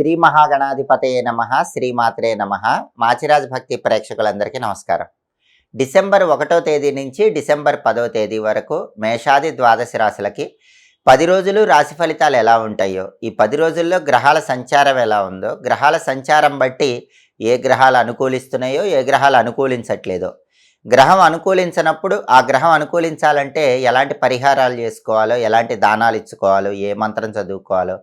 శ్రీ మహాగణాధిపతయే నమః, శ్రీమాత్రే నమః. మాచిరాజ్ భక్తి ప్రేక్షకులందరికీ నమస్కారం. డిసెంబర్ 1వ తేదీ నుంచి డిసెంబర్ 10వ తేదీ వరకు మేషాది ద్వాదశ రాశులకి 10 రోజులు రాశి ఫలితాలు ఎలా ఉంటాయో, ఈ 10 రోజుల్లో గ్రహాల సంచారం ఎలా ఉందో, గ్రహాల సంచారం బట్టి ఏ గ్రహాలు అనుకూలిస్తున్నాయో, ఏ గ్రహాలు అనుకూలించట్లేదో, గ్రహం అనుకూలించినప్పుడు ఆ గ్రహం అనుకూలించాలంటే ఎలాంటి పరిహారాలు చేసుకోవాలో, ఎలాంటి దానాలు ఇచ్చుకోవాలో, ఏ మంత్రం చదువుకోవాలో,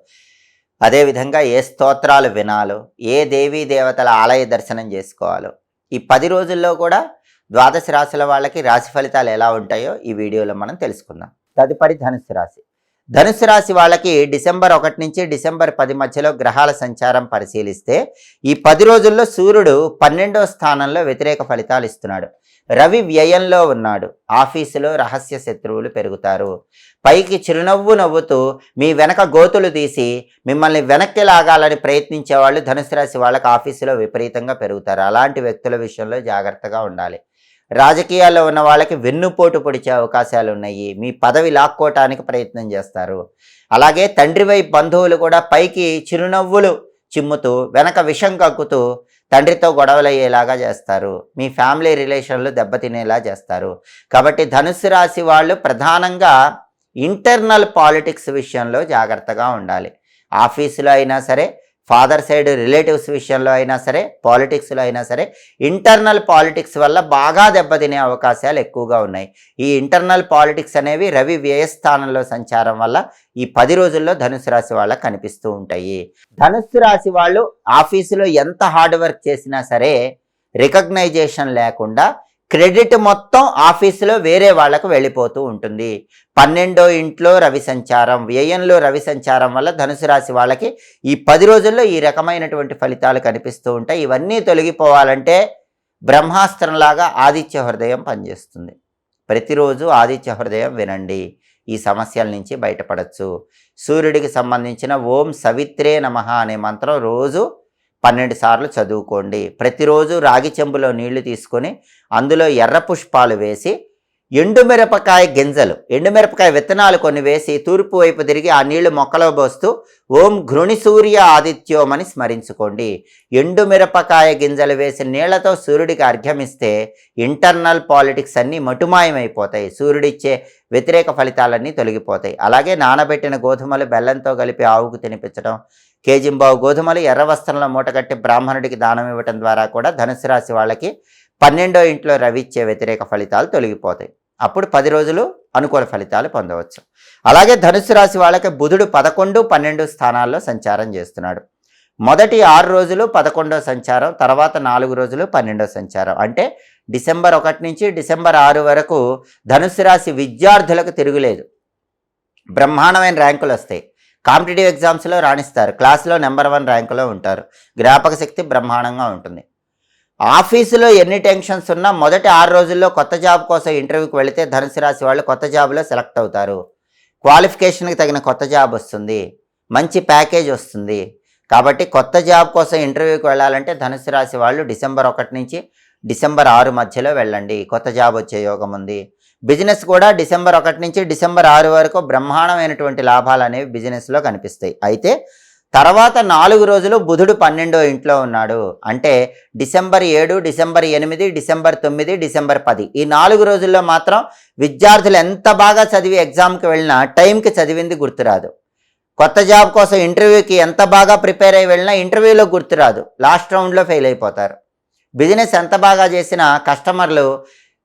అదేవిధంగా ఏ స్తోత్రాలు వినాలో, ఏ దేవీ దేవతల ఆలయ దర్శనం చేసుకోవాలో, ఈ 10 రోజుల్లో కూడా ద్వాదశ రాశుల వాళ్ళకి రాశి ఫలితాలు ఎలా ఉంటాయో ఈ వీడియోలో మనం తెలుసుకుందాం. తదుపరి ధనుస్సు రాశి. ధనుస్సు రాశి వాళ్ళకి డిసెంబర్ 1 నుంచి డిసెంబర్ 10 మధ్యలో గ్రహాల సంచారం పరిశీలిస్తే ఈ 10 రోజుల్లో సూర్యుడు 12వ స్థానంలో వ్యతిరేక ఫలితాలు ఇస్తున్నాడు. రవి వ్యయంలో ఉన్నాడు. ఆఫీసులో రహస్య శత్రువులు పెరుగుతారు. పైకి చిరునవ్వు నవ్వుతూ మీ వెనక గోతులు తీసి మిమ్మల్ని వెనక్కి లాగాలని ప్రయత్నించే వాళ్ళు ధనుసు రాశి వాళ్ళకి ఆఫీసులో విపరీతంగా పెరుగుతారు. అలాంటి వ్యక్తుల విషయంలో జాగ్రత్తగా ఉండాలి. రాజకీయాల్లో ఉన్న వాళ్ళకి వెన్నుపోటు పొడిచే అవకాశాలు ఉన్నాయి. మీ పదవి లాక్కోవటానికి ప్రయత్నం చేస్తారు. అలాగే తండ్రి వైపు బంధువులు కూడా పైకి చిరునవ్వులు చిమ్ముతూ వెనక విషం కక్కుతూ తండ్రితో గొడవలయ్యేలాగా చేస్తారు. మీ ఫ్యామిలీ రిలేషన్లు దెబ్బతినేలా చేస్తారు. కాబట్టి ధనుస్సు రాశి వాళ్ళు ప్రధానంగా ఇంటర్నల్ పాలిటిక్స్ విషయంలో జాగ్రత్తగా ఉండాలి. ఆఫీసులో అయినా సరే, ఫాదర్ సైడ్ రిలేటివ్స్ విషయంలో అయినా సరే, పాలిటిక్స్లో అయినా సరే, ఇంటర్నల్ పాలిటిక్స్ వల్ల బాగా దెబ్బతినే అవకాశాలు ఎక్కువగా ఉన్నాయి. ఈ ఇంటర్నల్ పాలిటిక్స్ అనేవి రవి వ్యయస్థానంలో సంచారం వల్ల ఈ 10 రోజుల్లో ధనుసు రాశి వాళ్ళకి కనిపిస్తూ ఉంటాయి. ధనుసు రాశి వాళ్ళు ఆఫీసులో ఎంత హార్డ్ వర్క్ చేసినా సరే రికగ్నైజేషన్ లేకుండా క్రెడిట్ మొత్తం ఆఫీసులో వేరే వాళ్లకు వెళ్ళిపోతూ ఉంటుంది. 12వ ఇంట్లో రవి సంచారం, వ్యయంలో రవి సంచారం వల్ల ధనుసు రాశి వాళ్ళకి ఈ 10 రోజుల్లో ఈ రకమైనటువంటి ఫలితాలు కనిపిస్తూ ఉంటాయి. ఇవన్నీ తొలగిపోవాలంటే బ్రహ్మాస్త్రంలాగా ఆదిత్య హృదయం పనిచేస్తుంది. ప్రతిరోజు ఆదిత్య హృదయం వినండి. ఈ సమస్యల నుంచి బయటపడచ్చు. సూర్యుడికి సంబంధించిన ఓం సవిత్రే నమః అనే మంత్రం రోజు 12 సార్లు చదువుకోండి. ప్రతిరోజు రాగి చెంబులో నీళ్లు తీసుకొని అందులో ఎర్ర పుష్పాలు వేసి ఎండుమిరపకాయ గింజలు, ఎండుమిరపకాయ విత్తనాలు కొన్ని వేసి తూర్పు వైపు తిరిగి ఆ నీళ్లు మొక్కలో పోస్తూ ఓం ఘృణి సూర్య ఆదిత్యోమని స్మరించుకోండి. ఎండుమిరపకాయ గింజలు వేసి నీళ్లతో సూర్యుడికి అర్ఘ్యమిస్తే ఇంటర్నల్ పాలిటిక్స్ అన్నీ మటుమాయమైపోతాయి. సూర్యుడిచ్చే వ్యతిరేక ఫలితాలన్నీ తొలగిపోతాయి. అలాగే నానబెట్టిన గోధుమలు బెల్లంతో కలిపి ఆవుకు తినిపించడం, కేజింబావు గోధుమలు ఎర్ర వస్త్రంలో మూటగట్టి బ్రాహ్మణుడికి దానం ఇవ్వటం ద్వారా కూడా ధనుసు రాశి వాళ్ళకి 12వ ఇంట్లో రవి ఇచ్చే వ్యతిరేక ఫలితాలు తొలగిపోతాయి. అప్పుడు 10 రోజులు అనుకూల ఫలితాలు పొందవచ్చు. అలాగే ధనుసు రాశి వాళ్ళకి బుధుడు 11, 12 స్థానాల్లో సంచారం చేస్తున్నాడు. మొదటి 6 రోజులు 11వ సంచారం, తర్వాత 4 రోజులు 12వ సంచారం. అంటే డిసెంబర్ 1 నుంచి డిసెంబర్ 6 వరకు ధనుసు రాశి విద్యార్థులకు తిరుగులేదు. బ్రహ్మాండమైన ర్యాంకులు వస్తాయి. కాంపిటేటివ్ ఎగ్జామ్స్లో రాణిస్తారు. క్లాస్లో నెంబర్ 1 ర్యాంకులో ఉంటారు. జ్ఞాపక శక్తి బ్రహ్మాండంగా ఉంటుంది. ఆఫీసులో ఎన్ని టెన్షన్స్ ఉన్నా మొదటి 6 రోజుల్లో కొత్త జాబ్ కోసం ఇంటర్వ్యూకి వెళితే ధనుసు రాశి వాళ్ళు కొత్త జాబ్లో సెలెక్ట్ అవుతారు. క్వాలిఫికేషన్కి తగిన కొత్త జాబ్ వస్తుంది, మంచి ప్యాకేజ్ వస్తుంది. కాబట్టి కొత్త జాబ్ కోసం ఇంటర్వ్యూకి వెళ్ళాలంటే ధనుసు రాశి వాళ్ళు డిసెంబర్ 1 నుంచి డిసెంబర్ 6 మధ్యలో వెళ్ళండి. కొత్త జాబ్ వచ్చే యోగం ఉంది. బిజినెస్ కూడా డిసెంబర్ 1 నుంచి డిసెంబర్ 6 వరకు బ్రహ్మాండమైనటువంటి లాభాలు అనేవి బిజినెస్లో కనిపిస్తాయి. అయితే తర్వాత 4 రోజులు బుధుడు 12వ ఇంట్లో ఉన్నాడు. అంటే డిసెంబర్ 7, డిసెంబర్ 8, డిసెంబర్ 9, డిసెంబర్ 10 ఈ 4 రోజుల్లో మాత్రం విద్యార్థులు ఎంత బాగా చదివి ఎగ్జామ్కి వెళ్ళినా టైంకి చదివింది గుర్తురాదు. కొత్త జాబ్ కోసం ఇంటర్వ్యూకి ఎంత బాగా ప్రిపేర్ అయ్యి వెళ్ళినా ఇంటర్వ్యూలో గుర్తురాదు. లాస్ట్ రౌండ్లో ఫెయిల్ అయిపోతారు. బిజినెస్ ఎంత బాగా చేసినా కస్టమర్లు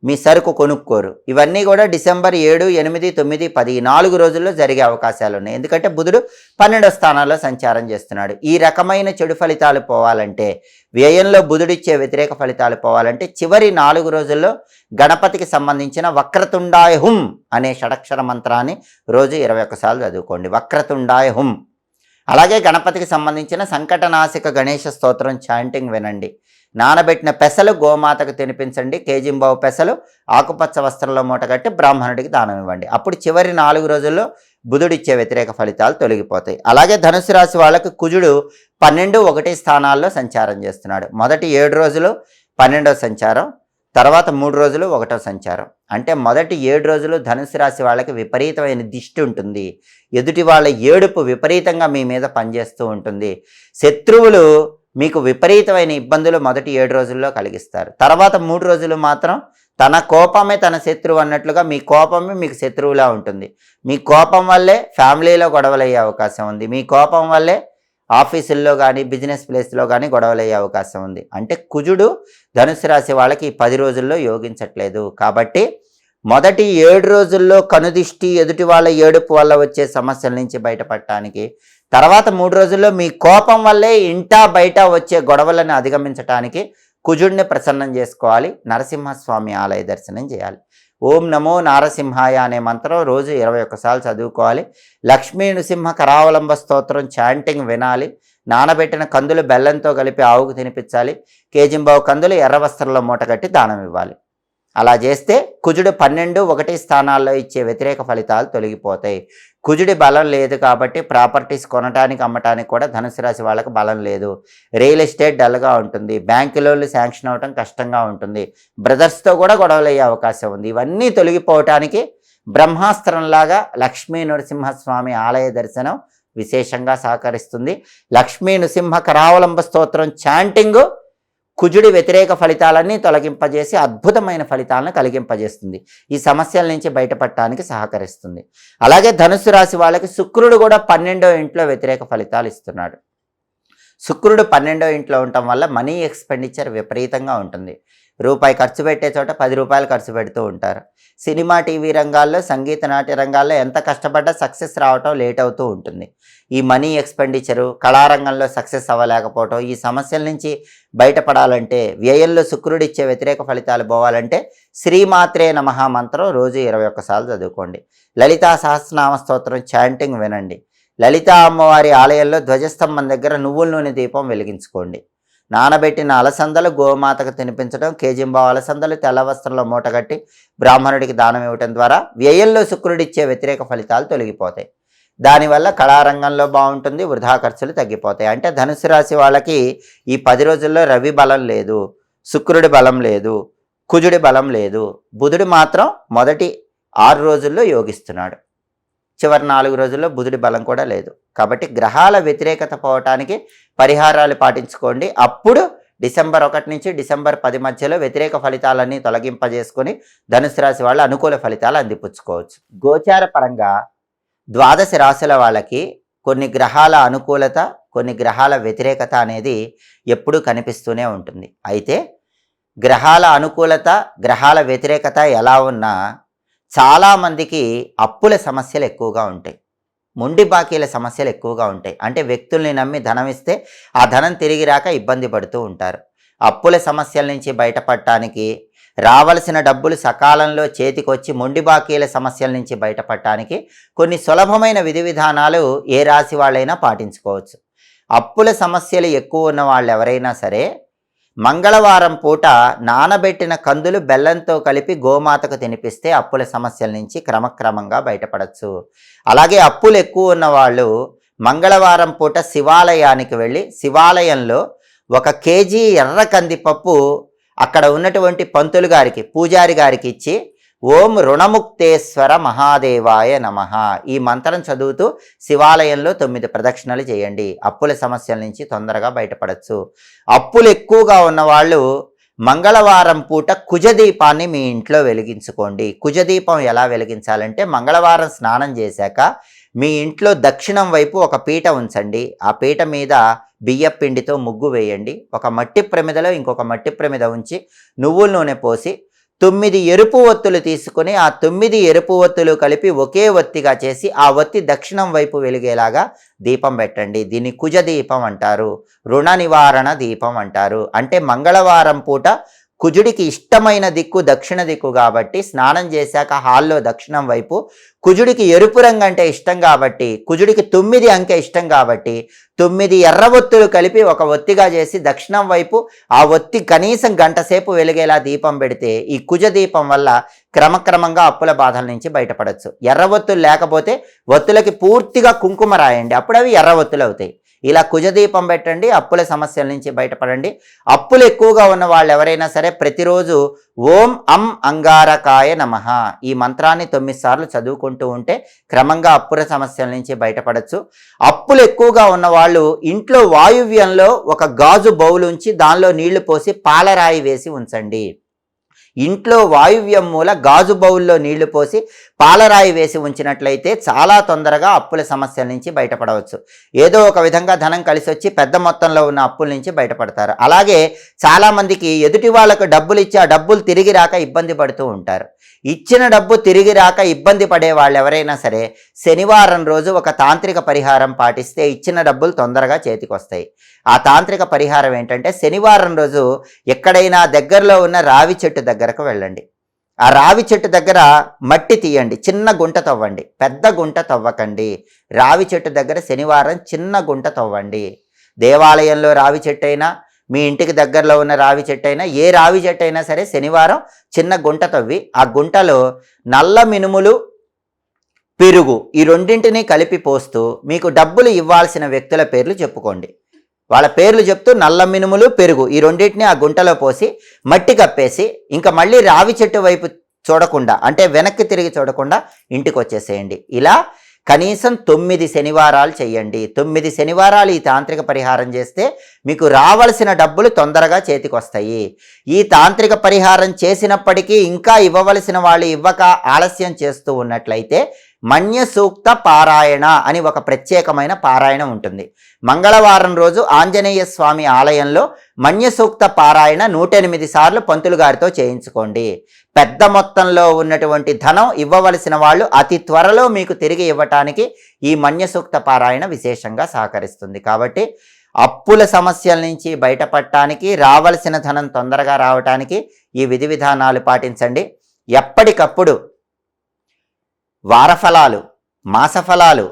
మీ సరుకు కొనుక్కోరు. ఇవన్నీ కూడా డిసెంబర్ 7, 8, 9, 10 ఈ 4 రోజుల్లో జరిగే అవకాశాలు ఉన్నాయి. ఎందుకంటే బుధుడు 12వ స్థానాల్లో సంచారం చేస్తున్నాడు. ఈ రకమైన చెడు ఫలితాలు పోవాలంటే, వ్యయంలో బుధుడిచ్చే వ్యతిరేక ఫలితాలు పోవాలంటే చివరి 4 రోజుల్లో గణపతికి సంబంధించిన వక్రతుండాయ హుం అనే షడక్షర మంత్రాన్ని రోజు 21 సార్లు చదువుకోండి. వక్రతుండాయ హుం. అలాగే గణపతికి సంబంధించిన సంకటనాశక గణేష స్తోత్రం చాంటింగ్ వినండి. నానబెట్టిన పెసలు గోమాతకు తినిపించండి. కేజింబావు పెసలు ఆకుపచ్చ వస్త్రంలో మూటగట్టి బ్రాహ్మణుడికి దానం ఇవ్వండి. అప్పుడు చివరి 4 రోజుల్లో బుధుడిచ్చే వ్యతిరేక ఫలితాలు తొలగిపోతాయి. అలాగే ధనుసు రాశి వాళ్ళకి కుజుడు 12, 1 స్థానాల్లో సంచారం చేస్తున్నాడు. మొదటి 7 రోజులు 12వ సంచారం, తర్వాత 3 రోజులు ఒకటో సంచారం. అంటే మొదటి 7 రోజులు ధనుసు రాశి వాళ్ళకి విపరీతమైన దిష్టి ఉంటుంది. ఎదుటి వాళ్ళ ఏడుపు విపరీతంగా మీ మీద పనిచేస్తూ ఉంటుంది. శత్రువులు మీకు విపరీతమైన ఇబ్బందులు మొదటి 7 రోజుల్లో కలిగిస్తారు. తర్వాత 3 రోజులు మాత్రం తన కోపమే తన శత్రువు అన్నట్లుగా మీ కోపమే మీకు శత్రువులా ఉంటుంది. మీ కోపం వల్లే ఫ్యామిలీలో గొడవలయ్యే అవకాశం ఉంది. మీ కోపం వల్లే ఆఫీసుల్లో కానీ బిజినెస్ ప్లేస్లో కానీ గొడవలయ్యే అవకాశం ఉంది. అంటే కుజుడు ధనుసు రాశి వాళ్ళకి 10 రోజుల్లో యోగించట్లేదు. కాబట్టి మొదటి 7 రోజుల్లో కనుదిష్టి, ఎదుటి వాళ్ళ ఏడుపు వల్ల వచ్చే సమస్యల నుంచి బయటపడటానికి, తర్వాత 3 రోజుల్లో మీ కోపం వల్లే ఇంటా బయట వచ్చే గొడవలను అధిగమించడానికి కుజుడిని ప్రసన్నం చేసుకోవాలి. నరసింహస్వామి ఆలయ దర్శనం చేయాలి. ఓం నమో నారసింహాయ అనే మంత్రం రోజు 21 సార్లు చదువుకోవాలి. లక్ష్మీ నృసింహ కరావలంబ స్తోత్రం చాంటింగ్ వినాలి. నానబెట్టిన కందులు బెల్లంతో కలిపి ఆవుకు తినిపించాలి. కేజింబావు కందులు ఎర్ర వస్త్రంలో మూటగట్టి దానం ఇవ్వాలి. అలా చేస్తే కుజుడు 12, 1 స్థానాల్లో ఇచ్చే వ్యతిరేక ఫలితాలు తొలగిపోతాయి. కుజుడి బలం లేదు కాబట్టి ప్రాపర్టీస్ కొనడానికి అమ్మటానికి కూడా ధనుసు రాశి వాళ్ళకి బలం లేదు. రియల్ ఎస్టేట్ డల్గా ఉంటుంది. బ్యాంకు లోన్లు శాంక్షన్ అవ్వటం కష్టంగా ఉంటుంది. బ్రదర్స్తో కూడా గొడవలు అయ్యే అవకాశం ఉంది. ఇవన్నీ తొలగిపోవటానికి బ్రహ్మాస్త్రంలాగా లక్ష్మీ నరసింహస్వామి ఆలయ దర్శనం విశేషంగా సహకరిస్తుంది. లక్ష్మీ నృసింహ కరావలంబ స్తోత్రం చాంటింగ్ కుజుడి వ్యతిరేక ఫలితాలన్నీ తొలగింపజేసి అద్భుతమైన ఫలితాలను కలిగింపజేస్తుంది. ఈ సమస్యల నుంచి బయటపడటానికి సహకరిస్తుంది. అలాగే ధనుసు రాశి వాళ్ళకి శుక్రుడు కూడా 12వ ఇంట్లో వ్యతిరేక ఫలితాలు ఇస్తున్నాడు. శుక్రుడు 12వ ఇంట్లో ఉండటం వల్ల మనీ ఎక్స్పెండిచర్ విపరీతంగా ఉంటుంది. రూపాయి ఖర్చు పెట్టే చోట 10 రూపాయలు ఖర్చు పెడుతూ ఉంటారు. సినిమా, టీవీ రంగాల్లో, సంగీత నాట్య రంగాల్లో ఎంత కష్టపడ్డా సక్సెస్ రావటం లేట్ అవుతూ ఉంటుంది. ఈ మనీ ఎక్స్పెండిచరు, కళారంగంలో సక్సెస్ అవ్వలేకపోవటం, ఈ సమస్యల నుంచి బయటపడాలంటే, వ్యయంలో శుక్రుడు ఇచ్చే వ్యతిరేక ఫలితాలు పోవాలంటే శ్రీమాత్రే నమః మంత్రం రోజు 21 సార్లు చదువుకోండి. లలితా సహస్రనామ స్తోత్రం చాంటింగ్ వినండి. లలితా అమ్మవారి ఆలయంలో ధ్వజస్తంభం దగ్గర నువ్వుల నూనె దీపం వెలిగించుకోండి. నానబెట్టిన అలసందలు గోమాతకు తినిపించడం, కేజింబావు అలసందలు తెల్ల వస్త్రంలో మూటగట్టి బ్రాహ్మణుడికి దానం ఇవ్వటం ద్వారా వ్యయంలో శుక్రుడిచ్చే వ్యతిరేక ఫలితాలు తొలగిపోతాయి. దానివల్ల కళారంగంలో బాగుంటుంది, వృధా ఖర్చులు తగ్గిపోతాయి. అంటే ధనుసు రాశి వాళ్ళకి ఈ 10 రోజుల్లో రవి బలం లేదు, శుక్రుడి బలం లేదు, కుజుడి బలం లేదు. బుధుడు మాత్రం మొదటి 6 రోజుల్లో యోగిస్తున్నాడు. చివరి 4 రోజుల్లో బుధుడి బలం కూడా లేదు. కాబట్టి గ్రహాల వ్యతిరేకత పోవటానికి పరిహారాలు పాటించుకోండి. అప్పుడు డిసెంబర్ 1 నుంచి డిసెంబర్ 10 మధ్యలో వ్యతిరేక ఫలితాలన్నీ తొలగింపజేసుకొని ధనుసు రాశి వాళ్ళు అనుకూల ఫలితాలు అందిపుచ్చుకోవచ్చు. గోచార పరంగా 12 రాశుల వాళ్ళకి కొన్ని గ్రహాల అనుకూలత, కొన్ని గ్రహాల వ్యతిరేకత అనేది ఎప్పుడూ కనిపిస్తూనే ఉంటుంది. అయితే గ్రహాల అనుకూలత, గ్రహాల వ్యతిరేకత ఎలా ఉన్నా చాలామందికి అప్పుల సమస్యలు ఎక్కువగా ఉంటాయి. మొండి బాకీల సమస్యలు ఎక్కువగా ఉంటాయి. అంటే వ్యక్తుల్ని నమ్మి ధనం ఇస్తే ఆ ధనం తిరిగి రాక ఇబ్బంది పడుతూ ఉంటారు. అప్పుల సమస్యల నుంచి బయటపడటానికి, రావలసిన డబ్బులు సకాలంలో చేతికొచ్చి మొండి బాకీల సమస్యల నుంచి బయటపడటానికి కొన్ని సులభమైన విధి విధానాలు ఏ రాశి వాళ్ళైనా పాటించుకోవచ్చు. అప్పుల సమస్యలు ఎక్కువ ఉన్న వాళ్ళు ఎవరైనా సరే మంగళవారం పూట నానబెట్టిన కందులు బెల్లంతో కలిపి గోమాతకు తినిపిస్తే అప్పుల సమస్యల నుంచి క్రమక్రమంగా బయటపడచ్చు. అలాగే అప్పులు ఎక్కువ ఉన్న వాళ్ళు మంగళవారం పూట శివాలయానికి వెళ్ళి శివాలయంలో 1 కేజీ ఎర్ర కందిపప్పు అక్కడ ఉన్నటువంటి పంతులు గారికి, పూజారి గారికి ఇచ్చి ఓం రుణముక్తేశ్వర మహాదేవాయ నమః ఈ మంత్రం చదువుతూ శివాలయంలో 9 ప్రదక్షిణలు చేయండి. అప్పుల సమస్యల నుంచి తొందరగా బయటపడచ్చు. అప్పులు ఎక్కువగా ఉన్నవాళ్ళు మంగళవారం పూట కుజదీపాన్ని మీ ఇంట్లో వెలిగించుకోండి. కుజదీపం ఎలా వెలిగించాలంటే మంగళవారం స్నానం చేశాక మీ ఇంట్లో దక్షిణం వైపు ఒక పీట ఉంచండి. ఆ పీట మీద బియ్యపిండితో ముగ్గు వేయండి. ఒక మట్టి ప్రమిదలో ఇంకొక మట్టి ప్రమిద ఉంచి నువ్వుల నూనె పోసి 9 ఎరుపు ఒత్తులు తీసుకుని ఆ 9 ఎరుపు ఒత్తులు కలిపి ఒకే ఒత్తిగా చేసి ఆ ఒత్తి దక్షిణం వైపు వెలిగేలాగా దీపం పెట్టండి. దీన్ని కుజ దీపం అంటారు, రుణ నివారణ దీపం అంటారు. అంటే మంగళవారం పూట కుజుడికి ఇష్టమైన దిక్కు దక్షిణ దిక్కు కాబట్టి స్నానం చేశాక హాల్లో దక్షిణం వైపు, కుజుడికి ఎరుపు రంగు అంటే ఇష్టం కాబట్టి, కుజుడికి 9 అంకె ఇష్టం కాబట్టి 9 ఎర్ర ఒత్తులు కలిపి ఒక ఒత్తిగా చేసి దక్షిణం వైపు ఆ ఒత్తి కనీసం గంట సేపు వెలిగేలా దీపం పెడితే ఈ కుజ దీపం వల్ల క్రమక్రమంగా అప్పుల బాధల నుంచి బయటపడచ్చు. ఎర్ర ఒత్తులు లేకపోతే ఒత్తులకి పూర్తిగా కుంకుమ రాయండి, అప్పుడు అవి ఎర్ర ఒత్తులు అవుతాయి. ఇలా కుజదీపం పెట్టండి, అప్పుల సమస్యల నుంచి బయటపడండి. అప్పులు ఎక్కువగా ఉన్న వాళ్ళు ఎవరైనా సరే ప్రతిరోజు ఓం అం అంగారకాయ నమః ఈ మంత్రాన్ని 9 సార్లు చదువుకుంటూ ఉంటే క్రమంగా అప్పుల సమస్యల నుంచి బయటపడచ్చు. అప్పులు ఎక్కువగా ఉన్న వాళ్ళు ఇంట్లో వాయువ్యంలో ఒక గాజు బౌల్ ఉంచి దానిలో నీళ్లు పోసి పాలరాయి వేసి ఉంచండి. ఇంట్లో వాయువ్యం మూల గాజు బౌల్లో నీళ్లు పోసి పాలరాయి వేసి ఉంచినట్లయితే చాలా తొందరగా అప్పుల సమస్యల నుంచి బయటపడవచ్చు. ఏదో ఒక విధంగా ధనం కలిసి వచ్చి పెద్ద మొత్తంలో ఉన్న అప్పుల నుంచి బయటపడతారు. అలాగే చాలామందికి ఎదుటి వాళ్ళకు డబ్బులు ఇచ్చి ఆ డబ్బులు తిరిగి రాక ఇబ్బంది పడుతూ ఉంటారు. ఇచ్చిన డబ్బు తిరిగి రాక ఇబ్బంది పడే వాళ్ళు ఎవరైనా సరే శనివారం రోజు ఒక తాంత్రిక పరిహారం పాటిస్తే ఇచ్చిన డబ్బులు తొందరగా చేతికి వస్తాయి. ఆ తాంత్రిక పరిహారం ఏంటంటే శనివారం రోజు ఎక్కడైనా దగ్గరలో ఉన్న రావి చెట్టు దగ్గరకు వెళ్ళండి. ఆ రావి చెట్టు దగ్గర మట్టి తీయండి, చిన్న గుంట తవ్వండి, పెద్ద గుంట తవ్వకండి. రావి చెట్టు దగ్గర శనివారం చిన్న గుంట తవ్వండి. దేవాలయంలో రావి చెట్టు అయినా మీ ఇంటికి దగ్గరలో ఉన్న రావి చెట్టు అయినా ఏ రావి చెట్టు అయినా సరే శనివారం చిన్న గుంట తవ్వి ఆ గుంటలో నల్ల మినుములు, పెరుగు ఈ రెండింటినీ కలిపి పోస్తూ మీకు డబ్బులు ఇవ్వాల్సిన వ్యక్తుల పేర్లు చెప్పుకోండి. వాళ్ళ పేర్లు చెప్తూ నల్ల మినుములు, పెరుగు ఈ రెండింటిని ఆ గుంటలో పోసి మట్టి కప్పేసి ఇంకా మళ్ళీ రావి చెట్టు వైపు చూడకుండా అంటే వెనక్కి తిరిగి చూడకుండా ఇంటికి వచ్చేసేయండి. ఇలా కనీసం 9 శనివారాలు చేయండి. 9 శనివారాలు ఈ తాంత్రిక పరిహారం చేస్తే మీకు రావలసిన డబ్బులు తొందరగా చేతికి వస్తాయి. ఈ తాంత్రిక పరిహారం చేసినప్పటికీ ఇంకా ఇవ్వవలసిన వాళ్ళు ఇవ్వక ఆలస్యం చేస్తూ ఉన్నట్లయితే మన్య సూక్త పారాయణ అని ఒక ప్రత్యేకమైన పారాయణ ఉంటుంది. మంగళవారం రోజు ఆంజనేయ స్వామి ఆలయంలో మన్య సూక్త పారాయణ 108 సార్లు పంతులు గారితో చేయించుకోండి. పెద్ద మొత్తంలో ఉన్నటువంటి ధనం ఇవ్వవలసిన వాళ్ళు అతి త్వరలో మీకు తిరిగి ఇవ్వటానికి ఈ మన్య సూక్త పారాయణ విశేషంగా సహకరిస్తుంది. కాబట్టి అప్పుల సమస్యల నుంచి బయటపడటానికి, రావలసిన ధనం తొందరగా రావటానికి ఈ విధి విధానాలు పాటించండి. ఎప్పటికప్పుడు వారఫలాలు, మాసఫలాలు,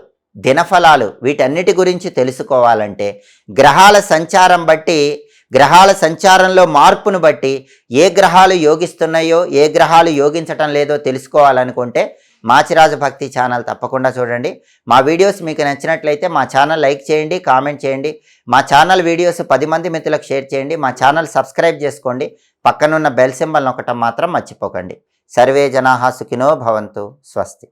దినఫలాలు వీటన్నిటి గురించి తెలుసుకోవాలంటే గ్రహాల సంచారం బట్టి, గ్రహాల సంచారంలో మార్పును బట్టి ఏ గ్రహాలు యోగిస్తున్నాయో ఏ గ్రహాలు యోగించటం లేదో తెలుసుకోవాలనుకుంటే మాచిరాజు భక్తి ఛానల్ తప్పకుండా చూడండి. మా వీడియోస్ మీకు నచ్చినట్లయితే మా ఛానల్ లైక్ చేయండి, కామెంట్ చేయండి. మా ఛానల్ వీడియోస్ 10 మంది మిత్రులకు షేర్ చేయండి. మా ఛానల్ సబ్స్క్రైబ్ చేసుకోండి. పక్కనున్న బెల్ సింబల్ నొక్కటం మాత్రం మర్చిపోకండి. సర్వే జనాః సుఖినో భవంతు. స్వస్తి.